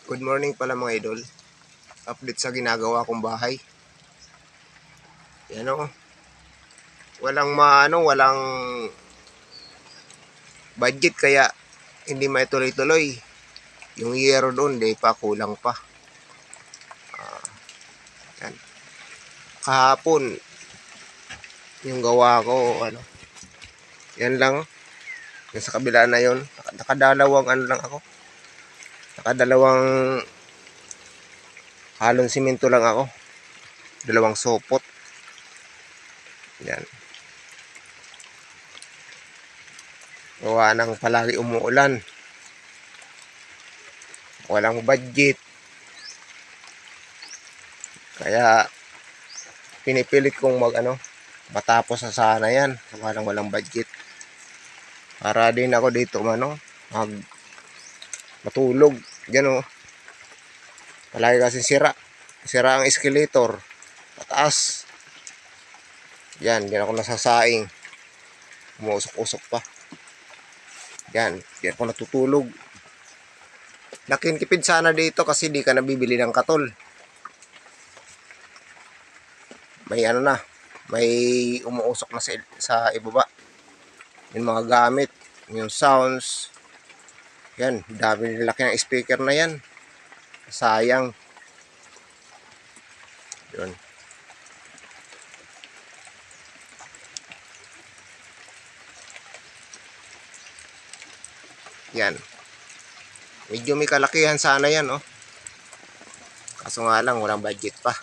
Good morning pala mga idol. Update sa ginagawa kong bahay. Yan o. Walang budget kaya hindi maituloy-tuloy. Yung yero doon, di pa kulang pa. Yan. Kahapon, yung gawa ko, yan lang. Yung sa kabila na yon, nakadalawang lang ako. Nakadalawang halong simento lang ako. Dalawang sopot. Yan. Gawa ng palagi umuulan. Walang budget. Kaya pinipilit kong matapos na sana yan. Walang budget. Para din ako dito matulog. Diyan o. Palagi kasi sira. Sira ang escalator. Pataas. Yan. Diyan ako nasasaing. Umuusok-usok pa. Yan. Diyan ako natutulog. Nakintipid sana dito kasi di ka nabibili ng katol. May may umuusok na sa ibaba. Yung mga gamit, yung sounds. Yan, dami nilaki ng speaker na yan. Sayang. Yun. Yan. Medyo may kalakihan sana yan, oh. Kaso nga lang, walang budget pa.